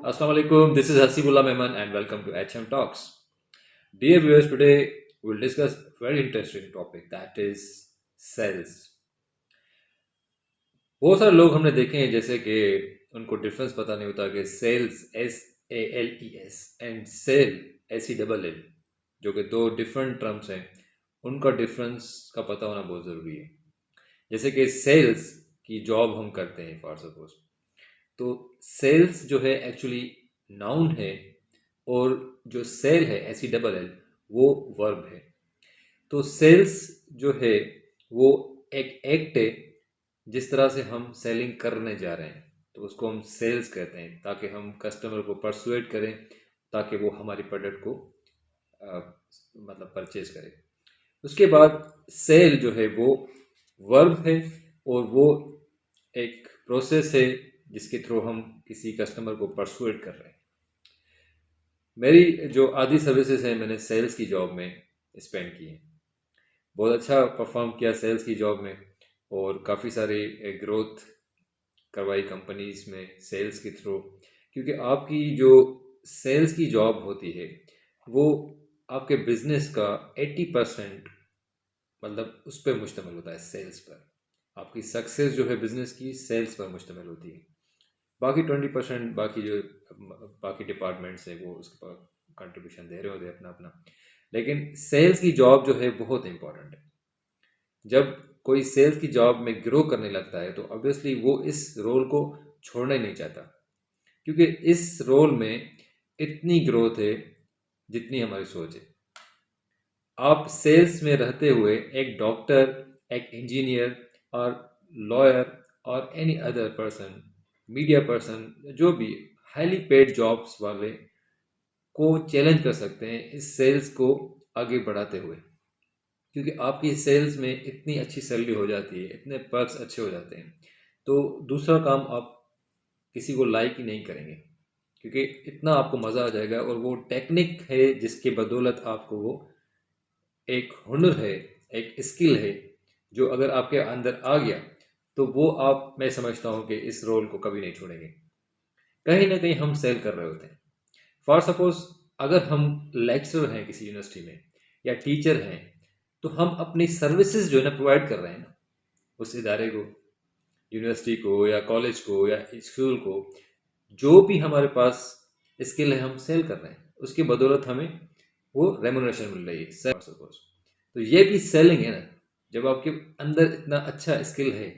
Assalamu alaikum. This is Hasibullah Mehman and welcome to HM Talks. Dear viewers, today we'll discuss a very interesting topic, that is sales. बहुत सारे लोग हमने देखे हैं जैसे कि उनको डिफरेंस पता नहीं होता कि sales SALES and sell SELL, जो कि दो डिफरेंट टर्म्स हैं, उनका डिफरेंस का पता होना बहुत ज़रूरी है। जैसे कि सेल्स की जॉब हम करते हैं फॉर सपोज, तो सेल्स जो है एक्चुअली नाउन है और जो सेल है SELL वो वर्ब है। तो सेल्स जो है वो एक एक्ट है, जिस तरह से हम सेलिंग करने जा रहे हैं तो उसको हम सेल्स कहते हैं, ताकि हम कस्टमर को परसुएट करें ताकि वो हमारी प्रोडक्ट को मतलब परचेज करे। उसके बाद सेल जो है वो वर्ब है और वो एक प्रोसेस है जिसके थ्रू हम किसी कस्टमर को परसुएट कर रहे हैं। मेरी जो आधी सर्विसेज हैं मैंने सेल्स की जॉब में स्पेंड की है। बहुत अच्छा परफॉर्म किया सेल्स की जॉब में और काफ़ी सारी ग्रोथ करवाई कंपनीज में सेल्स के थ्रू, क्योंकि आपकी जो सेल्स की जॉब होती है वो आपके बिजनेस का 80% मतलब उस पर मुश्तमिल होता है, सेल्स पर। आपकी सक्सेस जो है बिजनेस की सेल्स पर मुश्तमिल होती है। बाकी 20% बाकी डिपार्टमेंट्स हैं वो उसके पास कंट्रीब्यूशन दे रहे होते हैं अपना अपना, लेकिन सेल्स की जॉब जो है बहुत इंपॉर्टेंट है। जब कोई सेल्स की जॉब में ग्रो करने लगता है तो ऑब्वियसली वो इस रोल को छोड़ना ही नहीं चाहता, क्योंकि इस रोल में इतनी ग्रोथ है जितनी हमारी सोच है। आप सेल्स में रहते हुए एक डॉक्टर, एक इंजीनियर और लॉयर और any other person, media person, जो भी हाईली पेड जॉब्स वाले को चैलेंज कर सकते हैं इस सेल्स को आगे बढ़ाते हुए, क्योंकि आपकी सेल्स में इतनी अच्छी सैलरी हो जाती है, इतने पर्क्स अच्छे हो जाते हैं, तो दूसरा काम आप किसी को लाइक ही नहीं करेंगे, क्योंकि इतना आपको मज़ा आ जाएगा। और वो टेक्निक है जिसके बदौलत आपको वो एक हुनर है, एक स्किल है, जो अगर आपके अंदर आ गया तो वो आप, मैं समझता हूँ कि इस रोल को कभी नहीं छोड़ेंगे। कहीं ना कहीं हम सेल कर रहे होते हैं। फॉर सपोज अगर हम लेक्चरर हैं किसी यूनिवर्सिटी में या टीचर हैं, तो हम अपनी सर्विसेज जो है ना प्रोवाइड कर रहे हैं ना उस इदारे को, यूनिवर्सिटी को या कॉलेज को या स्कूल को। जो भी हमारे पास स्किल है हम सेल कर रहे हैं, उसकी बदौलत हमें वो रेमुनरेशन मिल रही है, सपोज। तो ये भी सेलिंग है ना। जब आपके अंदर इतना अच्छा स्किल है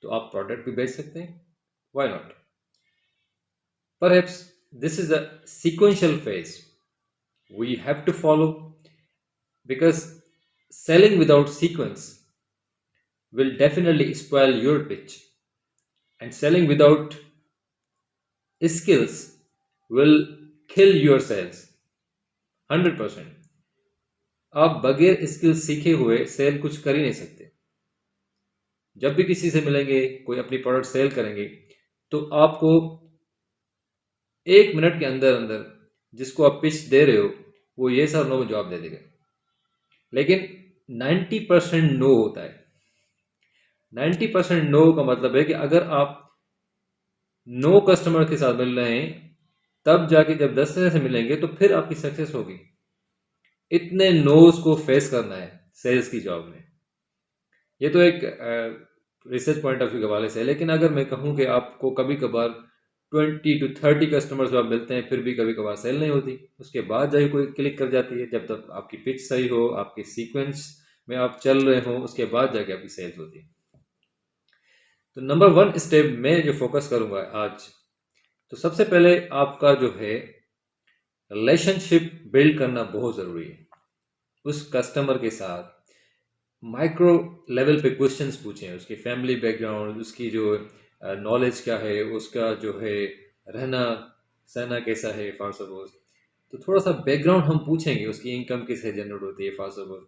तो आप प्रोडक्ट भी बेच सकते हैं, why not. Perhaps this is a sequential phase we have to follow, because selling without sequence will definitely spoil your pitch, and selling without skills will kill your sales 100%। आप बगैर skill सीखे हुए cell कुछ कर ही नहीं सकते। जब भी किसी से मिलेंगे, कोई अपनी प्रोडक्ट सेल करेंगे, तो आपको 1 मिनट के अंदर अंदर जिसको आप पिच दे रहे हो वो ये सर नो में जवाब दे देगा, लेकिन 90% नो होता है। 90% नो का मतलब है कि अगर आप नो कस्टमर के साथ मिल रहे हैं, तब जाके जब 10 से मिलेंगे तो फिर आपकी सक्सेस होगी। इतने नोज को फेस करना है सेल्स की जॉब में। ये तो एक रिसर्च पॉइंट ऑफ व्यू के हवाले से है, लेकिन अगर मैं कहूँ कि आपको कभी कभार 20 to 30 कस्टमर्स जब आप मिलते हैं फिर भी कभी कभार सेल नहीं होती, उसके बाद जाके कोई क्लिक कर जाती है। जब तक आपकी पिच सही हो, आपके सीक्वेंस में आप चल रहे हो, उसके बाद जाके आपकी सेल्स होती है। तो नंबर 1 स्टेप में जो फोकस करूंगा आज, तो सबसे पहले आपका जो है रिलेशनशिप बिल्ड करना बहुत ज़रूरी है। उस कस्टमर के साथ माइक्रो लेवल पे क्वेश्चंस पूछें, उसकी फैमिली बैकग्राउंड, उसकी जो नॉलेज क्या है, उसका जो है रहना सहना कैसा है फॉर सपोज। तो थोड़ा सा बैकग्राउंड हम पूछेंगे, उसकी इनकम किससे जनरेट होती है फॉर सपोज।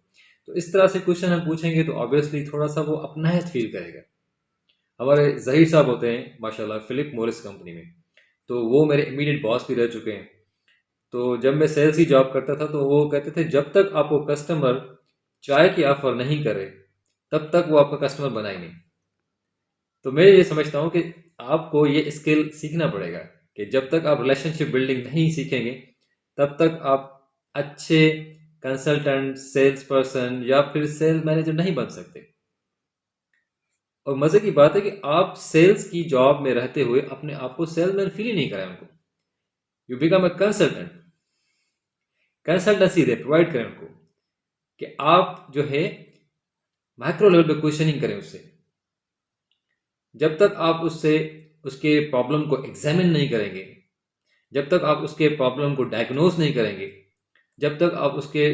तो इस तरह से क्वेश्चन हम पूछेंगे तो ऑब्वियसली थोड़ा सा वो अपनाहत फील करेगा। हमारे जहीर साहब होते हैं माशाल्लाह फिलिप मॉरिस कंपनी में, तो वो मेरे इमीडिएट बॉस भी रह चुके हैं। तो जब मैं सेल्स की जॉब करता था तो वो कहते थे जब तक आपको कस्टमर चाय की ऑफर नहीं करे तब तक वो आपका कस्टमर बना ही नहीं। तो मैं ये समझता हूँ कि आपको ये स्किल सीखना पड़ेगा कि जब तक आप रिलेशनशिप बिल्डिंग नहीं सीखेंगे तब तक आप अच्छे कंसल्टेंट, सेल्स पर्सन या फिर सेल मैनेजर नहीं बन सकते। और मज़े की बात है कि आप सेल्स की जॉब में रहते हुए अपने आप को सेल्समैन फील ही नहीं कराएं उनको। You become a consultant, consultancy they provide करें उनको कि आप जो है माइक्रो लेवल पे क्वेश्चनिंग करें उससे। जब तक आप उससे उसके प्रॉब्लम को एग्जामिन नहीं करेंगे, जब तक आप उसके प्रॉब्लम को डायग्नोज नहीं करेंगे, जब तक आप उसके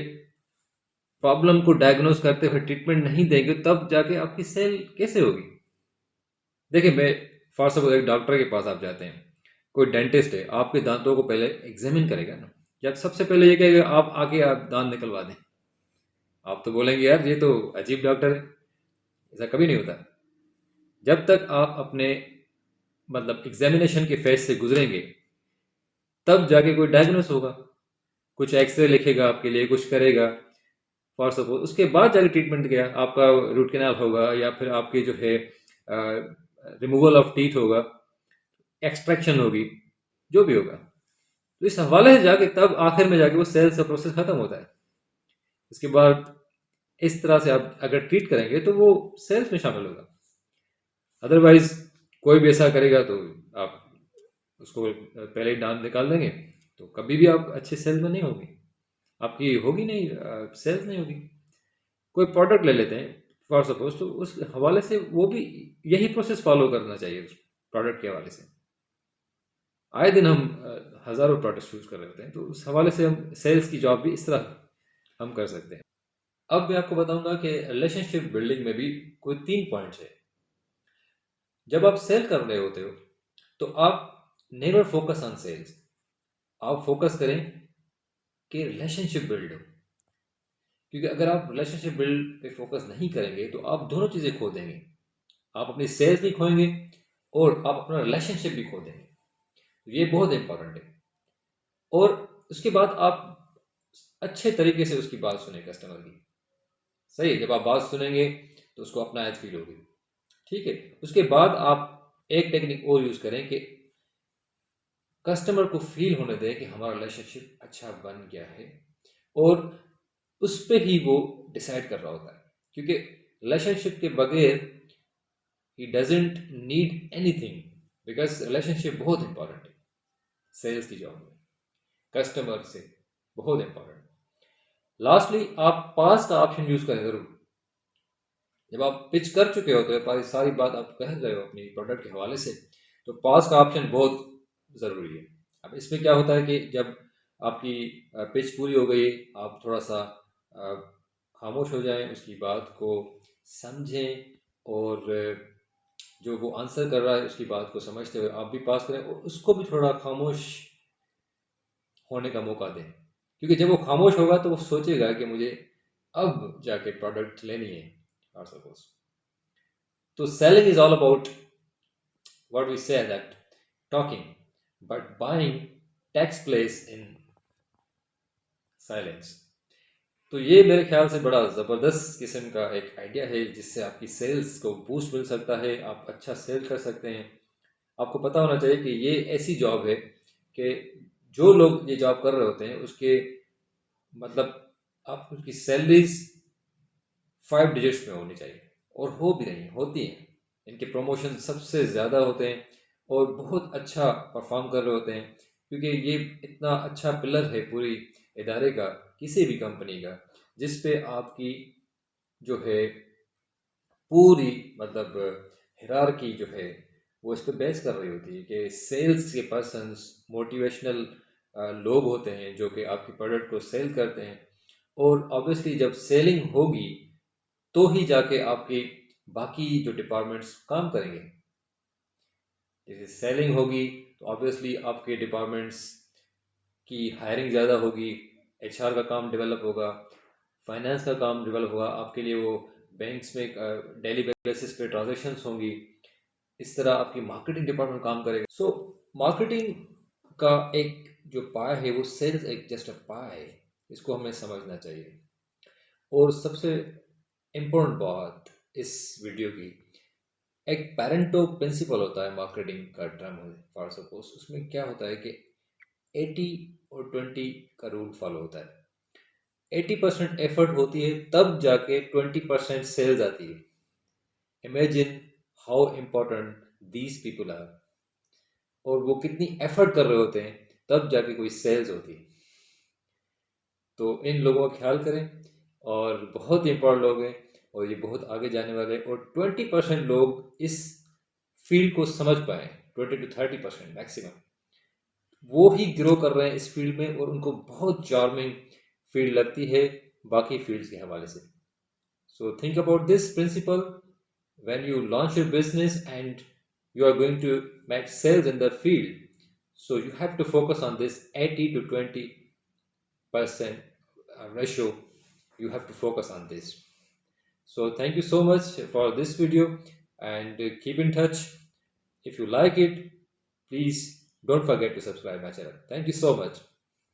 प्रॉब्लम को डायग्नोज करते हुए ट्रीटमेंट नहीं देंगे, तब जाके आपकी सेल कैसे होगी। देखिए, मैं फॉर सपोज एक डॉक्टर के पास आप जाते हैं, कोई डेंटिस्ट है, आपके दांतों को पहले एग्जामिन करेगा ना। जब सबसे पहले ये कहेगा आप आके आप दांत निकलवा दें, आप तो बोलेंगे यार ये तो अजीब डॉक्टर है, ऐसा कभी नहीं होता। जब तक आप अपने मतलब एग्जामिनेशन के फेज से गुजरेंगे तब जाके कोई डायग्नोस होगा, कुछ एक्सरे लिखेगा आपके लिए, कुछ करेगा फॉर सपोज, उसके बाद जाके ट्रीटमेंट किया, आपका रूट कैनाल होगा या फिर आपके जो है रिमूवल ऑफ टीथ होगा, एक्सट्रैक्शन होगी, जो भी होगा। तो इस हवाले से जाके तब आखिर में जाके वो सेल्स का प्रोसेस खत्म होता है। उसके बाद इस तरह से आप अगर ट्रीट करेंगे तो वो सेल्स में शामिल होगा। अदरवाइज कोई भी ऐसा करेगा तो आप उसको पहले ही दांत निकाल देंगे तो कभी भी आप अच्छे सेल्स में नहीं होगी, आपकी होगी नहीं, सेल्स नहीं होगी। कोई प्रोडक्ट ले लेते हैं फॉर सपोज, तो उस हवाले से वो भी यही प्रोसेस फॉलो करना चाहिए उस प्रोडक्ट के हवाले से। आए दिन हम हज़ारों प्रोडक्ट्स यूज़ कर रहे होते हैं, तो उस हवाले से हम सेल्स की जॉब भी इस तरह हम कर सकते हैं। अब मैं आपको बताऊंगा कि रिलेशनशिप बिल्डिंग में भी कोई 3 पॉइंट्स है। जब आप सेल कर रहे होते हो तो आप नेवर फोकस ऑन सेल्स, आप फोकस करें कि रिलेशनशिप बिल्ड हो। क्योंकि अगर आप रिलेशनशिप बिल्ड पे फोकस नहीं करेंगे तो आप दोनों चीज़ें खो देंगे, आप अपनी सेल्स भी खोएंगे और आप अपना रिलेशनशिप भी खो देंगे। ये बहुत इंपॉर्टेंट है। और उसके बाद आप अच्छे तरीके से उसकी बात सुने कस्टमर की। सही है, जब आप बात सुनेंगे तो उसको अपनायत फील होगी। ठीक है, उसके बाद आप एक टेक्निक और यूज़ करें कि कस्टमर को फील होने दें कि हमारा रिलेशनशिप अच्छा बन गया है, और उस पर ही वो डिसाइड कर रहा होता है। क्योंकि रिलेशनशिप के बगैर he doesn't need anything, because relationship बहुत इंपॉर्टेंट है सेल्स की जॉब में, कस्टमर से बहुत इंपॉर्टेंट। लास्टली आप पास का ऑप्शन यूज़ करें ज़रूर। जब आप पिच कर चुके होते हो, सारी बात आप कह रहे हो अपनी प्रोडक्ट के हवाले से, तो पास का ऑप्शन बहुत ज़रूरी है। अब इसमें क्या होता है कि जब आपकी पिच पूरी हो गई, आप थोड़ा सा अ, खामोश हो जाएं, उसकी बात को समझें, और जो वो आंसर कर रहा है उसकी बात को समझते हुए आप भी पास करें, और उसको भी थोड़ा खामोश होने का मौका दें। क्योंकि जब वो खामोश होगा तो वो सोचेगा कि मुझे अब जाके प्रोडक्ट लेनी है और सपोज। तो selling is all about what we say that talking, but buying takes place in silence. तो ये मेरे ख्याल से बड़ा ज़बरदस्त किस्म का एक आइडिया है जिससे आपकी सेल्स को बूस्ट मिल सकता है, आप अच्छा सेल कर सकते हैं। आपको पता होना चाहिए कि ये ऐसी जॉब है कि जो लोग ये जॉब कर रहे होते हैं उसके मतलब आप उनकी सैलरीज 5 डिजिट्स में होनी चाहिए, और हो भी रही होती हैं। इनके प्रमोशन सबसे ज़्यादा होते हैं और बहुत अच्छा परफॉर्म कर रहे होते हैं, क्योंकि ये इतना अच्छा पिलर है पूरी इदारे का, किसी भी कंपनी का, जिस पे आपकी जो है पूरी मतलब हिरारकी जो है वो इस पे बेस कर रही होती है कि सेल्स के पर्सन्स मोटिवेशनल लोग होते हैं जो कि आपकी प्रोडक्ट को सेल करते हैं। और ऑब्वियसली जब सेलिंग होगी तो ही जाके आपकी बाकी जो डिपार्टमेंट्स काम करेंगे। जैसे सेलिंग होगी तो ऑब्वियसली आपके डिपार्टमेंट्स की हायरिंग ज़्यादा होगी, एचआर का काम डेवलप होगा, फाइनेंस का काम डेवलप होगा, आपके लिए वो बैंक्स में डेली बेसिस पे ट्रांजेक्शन्स होंगी। इस तरह आपकी मार्केटिंग डिपार्टमेंट काम करेगा। सो मार्केटिंग का एक जो पाया है वो सेल्स एक जस्ट अ पाया है, इसको हमें समझना चाहिए। और सबसे इम्पोर्टेंट बात इस वीडियो की एक पेरेंटो प्रिंसिपल होता है मार्केटिंग का टर्म है फॉर सपोज, उसमें क्या होता है कि 80 और 20 का रूल फॉलो होता है। 80% एफर्ट होती है तब जाके 20% सेल्स आती है। Imagine how important these people are, और वो कितनी एफर्ट कर रहे होते हैं तब जाके कोई सेल्स होती है। तो इन लोगों का ख्याल करें, और बहुत इंपॉर्टेंट लोग हैं और ये बहुत आगे जाने वाले हैं, और 20% लोग इस फील्ड को समझ पाए, 20 to 30% मैक्सिमम, वो ही ग्रो कर रहे हैं इस फील्ड में और उनको बहुत चार्मिंग फील्ड लगती है बाकी फील्ड्स के हवाले से। So think about this principle when you launch your business and you are going to make sales in the field. So you have to focus on this 80 to 20% ratio. You have to focus on this. So thank you so much for this video, and keep in touch. If you like it, please don't forget to subscribe my channel. Thank you so much.